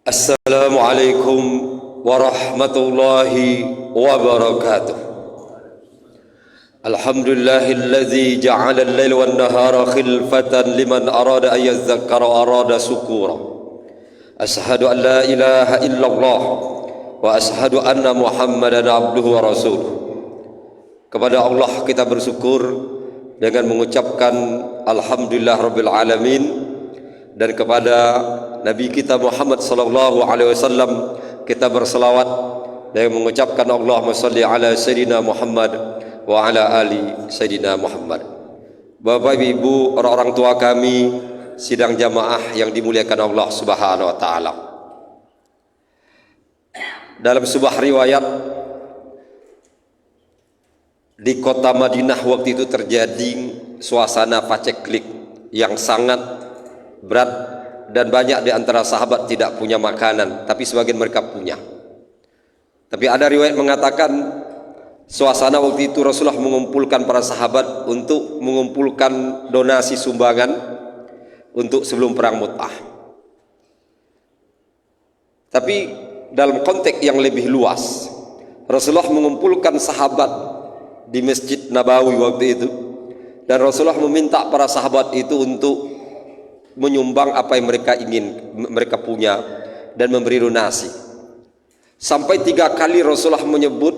Assalamualaikum warahmatullahi wabarakatuh. Alhamdulillahilladzi ja'ala al-laila wan-nahara khilfatan liman arada an yadhakkara wa arada syukura. Ashhadu an la ilaha illallah wa ashhadu anna Muhammadan abduhu wa rasuluh. Kepada Allah kita bersyukur dengan mengucapkan alhamdulillah rabbil alamin, dan kepada Nabi kita Muhammad sallallahu alaihi wasallam kita berselawat dan mengucapkan Allahumma shalli ala sayyidina Muhammad wa ala ali sayyidina Muhammad. Bapak Ibu, orang-orang tua kami, sidang jamaah yang dimuliakan Allah Subhanahu wa taala. Dalam sebuah riwayat, di kota Madinah waktu itu terjadi suasana paceklik yang sangat berat, dan banyak di antara sahabat tidak punya makanan, tapi sebagian mereka punya. Tapi ada riwayat mengatakan suasana waktu itu Rasulullah mengumpulkan para sahabat untuk mengumpulkan donasi sumbangan untuk sebelum perang Mu'tah. Tapi dalam konteks yang lebih luas, Rasulullah mengumpulkan sahabat di Masjid Nabawi waktu itu, dan Rasulullah meminta para sahabat itu untuk menyumbang apa yang mereka ingin, mereka punya, dan memberi donasi. Sampai 3 kali Rasulullah menyebut,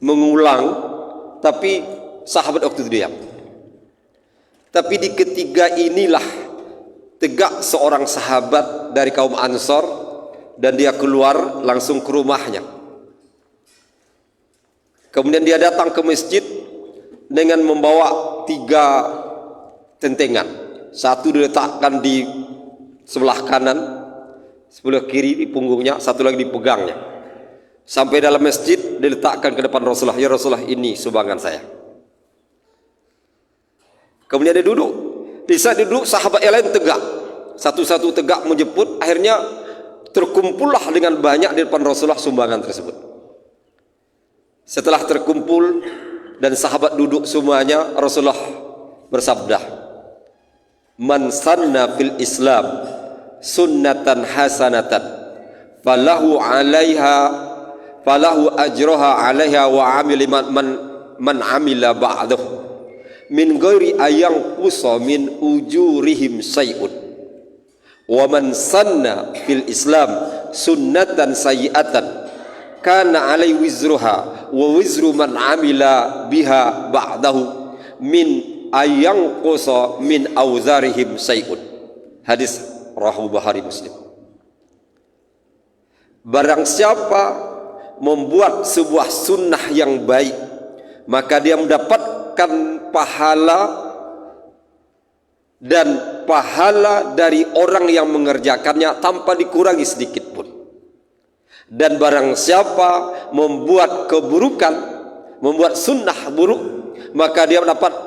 mengulang, tapi sahabat waktu itu diam. Tapi di ketiga inilah tegak seorang sahabat dari kaum Ansor, dan dia keluar langsung ke rumahnya. Kemudian dia datang ke masjid dengan membawa 3 tentengan. Satu diletakkan di sebelah kanan, sebelah kiri di punggungnya, satu lagi dipegangnya. Sampai dalam masjid diletakkan ke depan Rasulullah. Ya Rasulullah, ini sumbangan saya. Kemudian dia duduk. Di saat duduk, sahabat yang lain tegak. Satu-satu tegak menjemput. Akhirnya terkumpullah dengan banyak di depan Rasulullah sumbangan tersebut. Setelah terkumpul dan sahabat duduk semuanya, Rasulullah bersabda, "Man sanna fil Islam sunnatan hasanatan falahu ajroha 'alaiha wa 'amil man 'amila ba'dahu min ghairi ayang qusa min ujurihim syai'un wa man sanna fil Islam sunnatan sayyi'atan kana 'alai wizruha wa wizru man 'amila biha ba'dahu min ayang kosa min auzarihim sayun." Hadis rawahu Bukhari Muslim. Barang siapa membuat sebuah sunnah yang baik, maka dia mendapatkan pahala dan pahala dari orang yang mengerjakannya tanpa dikurangi sedikit pun. Dan barang siapa membuat keburukan, membuat sunnah buruk, maka dia mendapat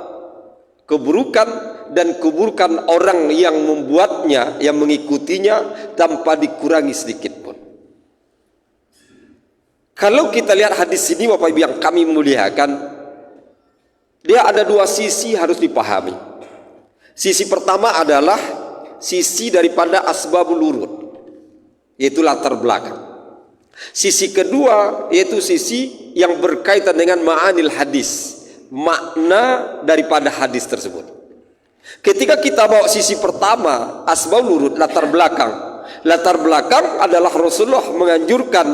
keburukan dan keburukan orang yang membuatnya, yang mengikutinya tanpa dikurangi sedikit pun. Kalau kita lihat hadis ini, Bapak Ibu yang kami muliakan, dia ada 2 sisi harus dipahami. Sisi pertama adalah sisi daripada asbabul wurud, yaitu latar belakang. Sisi kedua yaitu sisi yang berkaitan dengan ma'anil hadis, makna daripada hadis tersebut. Ketika kita bawa sisi pertama, asbabul wurud, latar belakang. Latar belakang adalah Rasulullah menganjurkan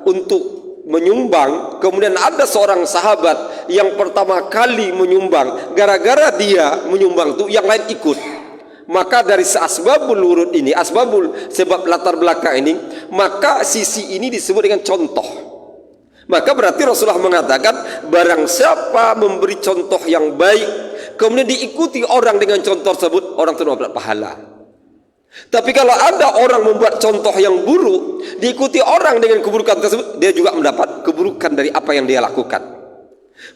untuk menyumbang. Kemudian ada seorang sahabat yang pertama kali menyumbang, gara-gara dia menyumbang itu yang lain ikut. Maka dari asbabul wurud ini, sebab latar belakang ini, maka sisi ini disebut dengan contoh. Maka berarti Rasulullah mengatakan, barang siapa memberi contoh yang baik, kemudian diikuti orang dengan contoh tersebut, orang itu dapat pahala. Tapi kalau ada orang membuat contoh yang buruk, diikuti orang dengan keburukan tersebut, dia juga mendapat keburukan dari apa yang dia lakukan.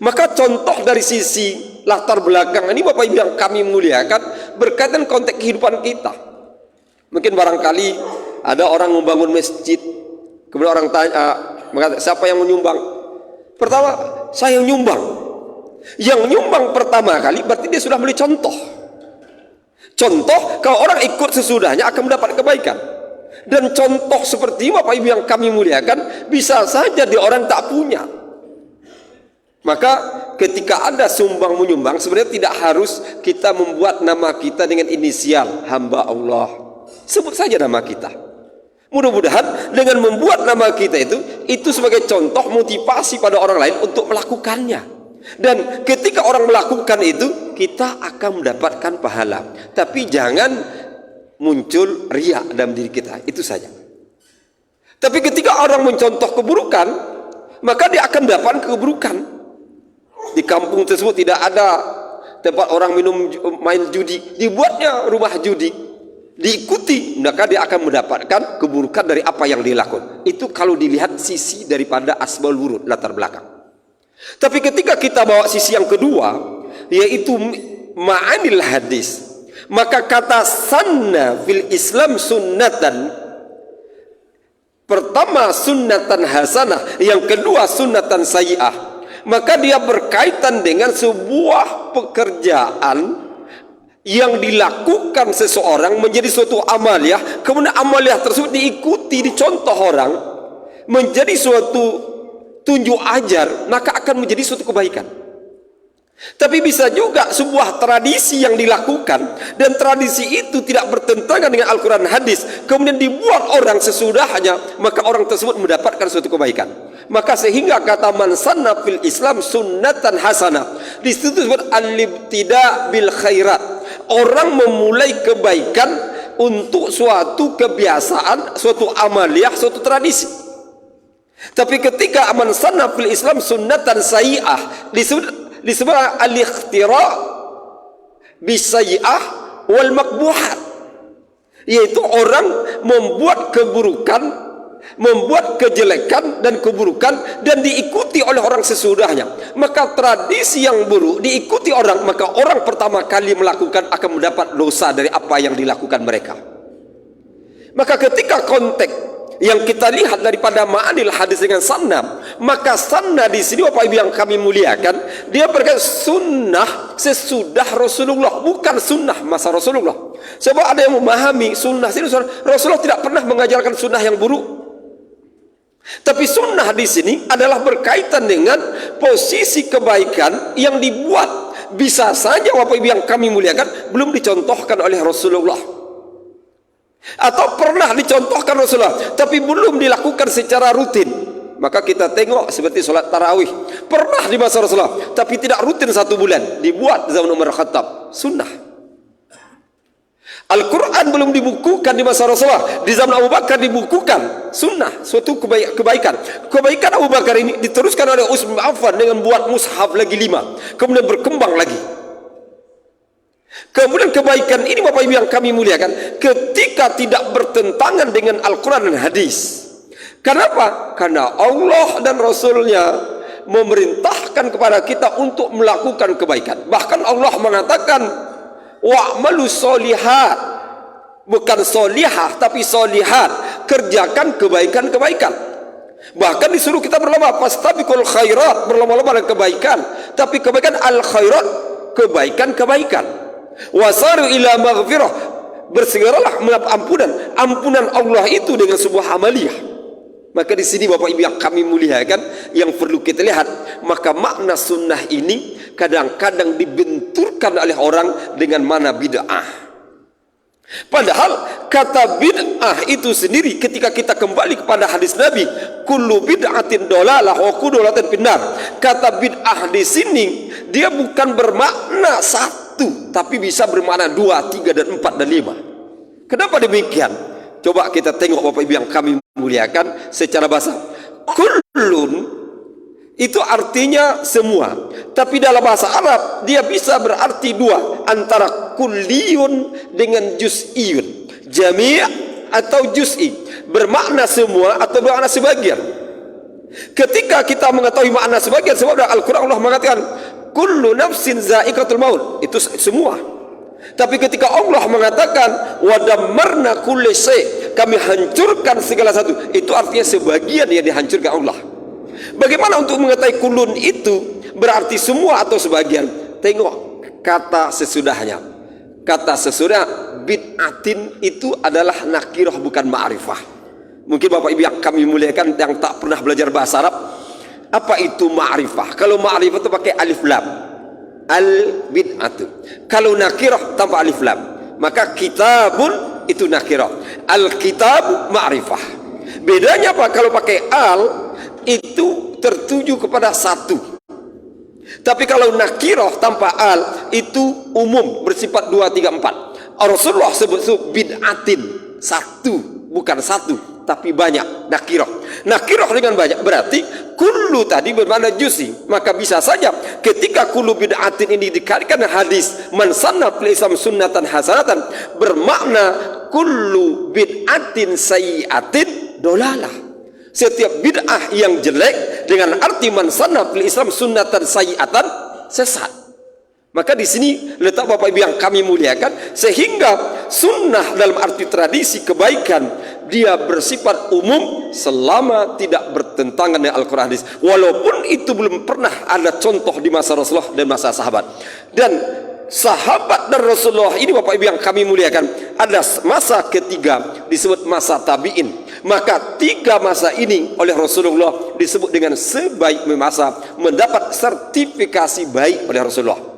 Maka contoh dari sisi latar belakang ini, Bapak Ibu yang kami muliakan, berkaitan konteks kehidupan kita. Mungkin barangkali ada orang membangun masjid, kemudian orang tanya, mengatakan, siapa yang menyumbang? Pertama, saya yang nyumbang. Yang nyumbang pertama kali berarti dia sudah beli contoh. Contoh, kalau orang ikut sesudahnya akan mendapat kebaikan. Dan contoh seperti Bapak Ibu yang kami muliakan bisa saja di orang tak punya. Maka ketika ada sumbang menyumbang, sebenarnya tidak harus kita membuat nama kita dengan inisial hamba Allah. Sebut saja nama kita. Mudah-mudahan dengan membuat nama kita itu sebagai contoh motivasi pada orang lain untuk melakukannya. Dan ketika orang melakukan itu, kita akan mendapatkan pahala. Tapi jangan muncul riya dalam diri kita, itu saja. Tapi ketika orang mencontoh keburukan, maka dia akan mendapatkan keburukan. Di kampung tersebut tidak ada tempat orang main judi, dibuatnya rumah judi, diikuti, maka dia akan mendapatkan keburukan dari apa yang dilakukan. Itu kalau dilihat sisi daripada asbabul wurud, latar belakang. Tapi ketika kita bawa sisi yang kedua, yaitu ma'anil hadis, maka kata sanna fil Islam sunnatan, pertama sunnatan hasanah, yang kedua sunnatan sayyi'ah, maka dia berkaitan dengan sebuah pekerjaan yang dilakukan seseorang menjadi suatu amaliyah, kemudian amaliyah tersebut diikuti, dicontoh orang menjadi suatu tunjuk ajar, maka akan menjadi suatu kebaikan. Tapi bisa juga sebuah tradisi yang dilakukan, dan tradisi itu tidak bertentangan dengan Al-Quran hadis, kemudian dibuat orang sesudahnya, maka orang tersebut mendapatkan suatu kebaikan. Maka sehingga kata man sanna fil Islam sunnatan hasanah, di situ disebut al-ibtida bil khairat, orang memulai kebaikan untuk suatu kebiasaan, suatu amaliyah, suatu tradisi. Tapi ketika man sanna fil Islam sunnatan sayyi'ah, disebut al-ikhtira bisayyi'ah wal makbuhat, yaitu orang membuat keburukan, membuat kejelekan dan keburukan, dan diikuti oleh orang sesudahnya. Maka tradisi yang buruk diikuti orang, maka orang pertama kali melakukan akan mendapat dosa dari apa yang dilakukan mereka. Maka ketika konteks yang kita lihat daripada ma'anil hadis dengan sanna, maka sanna di sini Bapak Ibu yang kami muliakan, dia berkata sunnah sesudah Rasulullah, bukan sunnah masa Rasulullah. Sebab ada yang memahami sunnah sini, Rasulullah tidak pernah mengajarkan sunnah yang buruk. Tapi sunnah di sini adalah berkaitan dengan posisi kebaikan yang dibuat, bisa saja Bapak Ibu yang kami muliakan belum dicontohkan oleh Rasulullah, atau pernah dicontohkan Rasulullah tapi belum dilakukan secara rutin. Maka kita tengok seperti sholat tarawih, pernah di masa Rasulullah tapi tidak rutin 1 bulan, dibuat zaman Umar Khattab, sunnah. Al-Quran belum dibukukan di masa Rasulullah, di zaman Abu Bakar dibukukan, sunnah, suatu kebaikan. Kebaikan Abu Bakar ini diteruskan oleh Utsman bin Affan dengan buat mushaf lagi 5, kemudian berkembang lagi. Kemudian kebaikan ini Bapak Ibu yang kami muliakan, ketika tidak bertentangan dengan Al-Quran dan hadis. Kenapa? Karena Allah dan Rasulnya memerintahkan kepada kita untuk melakukan kebaikan. Bahkan Allah mengatakan wa'malu solihat, bukan solihah tapi solihat, kerjakan kebaikan-kebaikan. Bahkan disuruh kita berlomba, fastabiqul khairat, berlomba-lomba dengan kebaikan. Tapi kebaikan al-khairat, kebaikan-kebaikan. Wasaru ila maghfirah, bersegeralah ampunan Allah itu dengan sebuah amaliyah. Maka di sini Bapak Ibu yang kami muliakan, yang perlu kita lihat, maka makna sunnah ini kadang-kadang dibenturkan oleh orang dengan mana bid'ah. Padahal kata bid'ah itu sendiri, ketika kita kembali kepada hadis Nabi, kullu bid'atin dolalah wa kullu dolalatin finnar. Kata bid'ah di sini dia bukan bermakna 1, tapi bisa bermakna 2, 3 dan 4 dan 5. Kenapa demikian? Coba kita tengok Bapak Ibu yang kami muliakan secara bahasa. Kullun itu artinya semua, tapi dalam bahasa Arab dia bisa berarti 2, antara kulliyun dengan juz'iyun, jami' atau juz'i, bermakna semua atau bermakna sebagian. Ketika kita mengetahui makna sebagian, sebab dalam Al-Quran Allah mengatakan kullu nafsin za'iqatul maut, itu semua. Tapi ketika Allah mengatakan wa dammarna kulli syai', kami hancurkan segala satu, itu artinya sebagian yang dihancurkan Allah. Bagaimana untuk mengetahui kulun itu berarti semua atau sebagian? Tengok kata sesudahnya. Kata sesudah bid'atin itu adalah nakirah bukan ma'rifah. Mungkin Bapak Ibu yang kami muliakan yang tak pernah belajar bahasa Arab, apa itu ma'rifah? Kalau ma'rifah itu pakai alif lam, al bid'atu. Kalau nakirah tanpa alif lam, maka kitabun itu nakirah, al kitab ma'rifah. Bedanya apa? Kalau pakai al itu tertuju kepada satu. Tapi kalau nakirah tanpa al itu umum, bersifat 2, 3, 4. Rasulullah sebut bid'atin, satu, bukan satu tapi banyak. Nakirah dengan banyak berarti kullu tadi bermakna juzi. Maka bisa saja ketika kullu bid'atin ini dikaitkan hadis man sanna fil Islam sunnatan hasanatan, bermakna kullu bid'atin sayyi'atin dolalah. Setiap bid'ah yang jelek dengan arti man sanna fil Islam sunnatan sayyi'atan, sesat. Maka di sini letak Bapak Ibu yang kami muliakan, sehingga sunnah dalam arti tradisi kebaikan dia bersifat umum selama tidak bertentangan dengan Al-Quran hadis. Walaupun itu belum pernah ada contoh di masa Rasulullah dan masa sahabat. Dan sahabat dan Rasulullah ini Bapak Ibu yang kami muliakan, ada masa ketiga disebut masa tabi'in. Maka 3 masa ini oleh Rasulullah disebut dengan sebaik masa, mendapat sertifikasi baik oleh Rasulullah.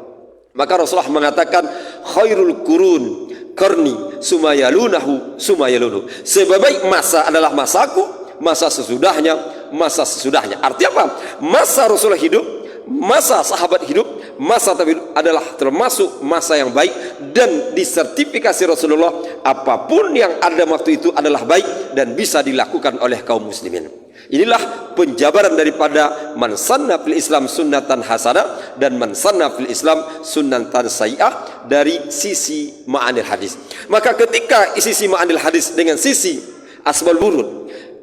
Maka Rasulullah mengatakan khairul qurun qarni sumayalunahu sumayalunu. Sebaik masa adalah masaku, masa sesudahnya, masa sesudahnya. Artinya apa? Masa Rasulullah hidup, masa sahabat hidup, masa tabi'in adalah termasuk masa yang baik, dan disertifikasi Rasulullah apapun yang ada waktu itu adalah baik dan bisa dilakukan oleh kaum muslimin. Inilah penjabaran daripada man sanna fil Islam sunnatan hasanah dan man sanna fil Islam sunnatan sayyi'ah dari sisi ma'anil hadis. Maka ketika sisi ma'anil hadis dengan sisi asbabul wurud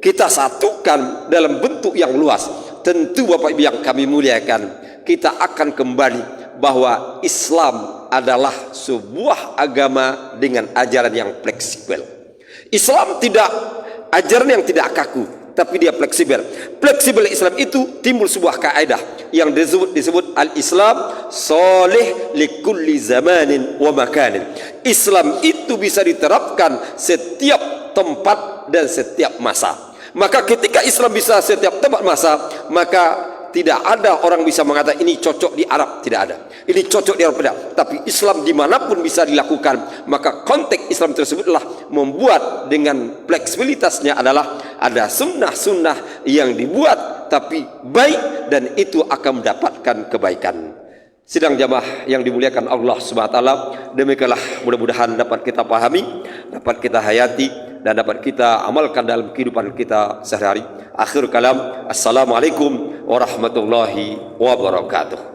kita satukan dalam bentuk yang luas, tentu Bapak Ibu yang kami muliakan, kita akan kembali bahwa Islam adalah sebuah agama dengan ajaran yang fleksibel. Islam tidak ajaran yang tidak kaku, tapi dia fleksibel. Fleksibel Islam itu timbul sebuah kaidah yang disebut al-Islam salih likulli zamanin wa makanin. Islam itu bisa diterapkan setiap tempat dan setiap masa. Maka ketika Islam bisa setiap tempat masa, maka tidak ada orang bisa mengatakan ini cocok di Arab, tidak ada. Ini cocok di Arab, tidak. Tapi Islam dimanapun bisa dilakukan. Maka konteks Islam tersebutlah membuat dengan fleksibilitasnya adalah ada sunnah-sunnah yang dibuat tapi baik, dan itu akan mendapatkan kebaikan. Sidang jamaah yang dimuliakan Allah Subhanahu wa taala, demikianlah mudah-mudahan dapat kita pahami, dapat kita hayati, dan dapat kita amalkan dalam kehidupan kita sehari-hari. Akhir kalam, assalamualaikum warahmatullahi wabarakatuh.